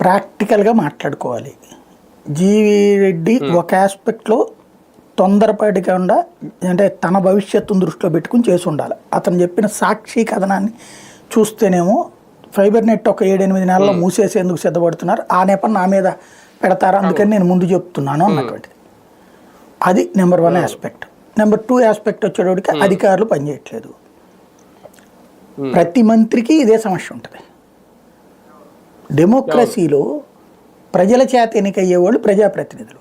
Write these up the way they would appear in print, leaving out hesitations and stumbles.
ప్రాక్టికల్గా మాట్లాడుకోవాలి. జీవి రెడ్డి ఒక ఆస్పెక్ట్లో తొందరపడకుండా అంటే తన భవిష్యత్తును దృష్టిలో పెట్టుకుని చేసి ఉండాలి. అతను చెప్పిన సాక్షి కథనాన్ని చూస్తేనేమో ఫైబర్ నెట్ ఒక 7-8 నెలల్లో మూసేసేందుకు సిద్ధపడుతున్నారు, ఆ నెపం నా మీద పెడతారు, అందుకని నేను ముందు చెప్తున్నాను అన్నటువంటిది. అది నెంబర్ 1 ఆస్పెక్ట్. నెంబర్ 2 ఆస్పెక్ట్ వచ్చేటోడికి అధికారులు పనిచేయట్లేదు. ప్రతి మంత్రికి ఇదే సమస్య ఉంటుంది. డెమోక్రసీలో ప్రజల చేత ఎన్నికయ్యేవాళ్ళు ప్రజాప్రతినిధులు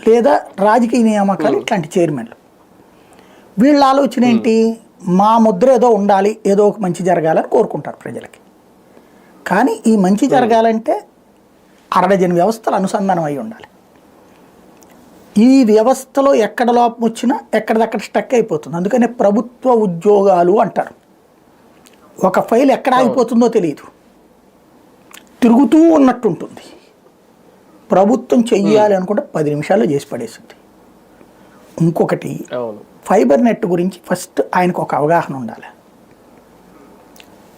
లేదా రాజకీయ నియామకాలు ఇట్లాంటి చైర్మన్లు. వీళ్ళ ఆలోచన ఏంటి, మా ముద్ర ఏదో ఉండాలి, ఏదో ఒక మంచి జరగాలని కోరుకుంటారు ప్రజలకి. కానీ ఈ మంచి జరగాలంటే అరడజన్ వ్యవస్థలు అనుసంధానం అయి ఉండాలి. ఈ వ్యవస్థలో ఎక్కడ లోపం వచ్చినా ఎక్కడిదక్కడ స్టక్ అయిపోతుంది. అందుకనే ప్రభుత్వ ఉద్యోగాలు అంటారు. ఒక ఫైల్ ఎక్కడ ఆగిపోతుందో తెలియదు, తిరుగుతూ ఉన్నట్టుంటుంది. ప్రభుత్వం చెయ్యాలి అనుకుంటే 10 నిమిషాల్లో చేసి పడేస్తుంది. ఇంకొకటి, ఫైబర్ నెట్ గురించి ఫస్ట్ ఆయనకు ఒక అవగాహన ఉండాలి.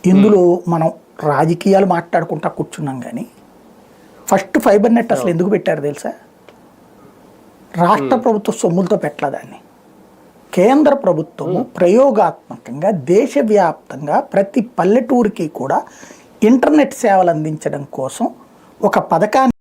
ఇందులో మనం రాజకీయాలు మాట్లాడుకుంటా కూర్చున్నాం, కానీ ఫస్ట్ ఫైబర్ నెట్ అసలు ఎందుకు పెట్టారు తెలుసా? రాష్ట్ర ప్రభుత్వ సొమ్ములతో పెట్టలేదాన్ని. కేంద్ర ప్రభుత్వము ప్రయోగాత్మకంగా దేశవ్యాప్తంగా ప్రతి పల్లెటూరికి కూడా ఇంటర్నెట్ సేవలు అందించడం కోసం ఒక పథకాన్ని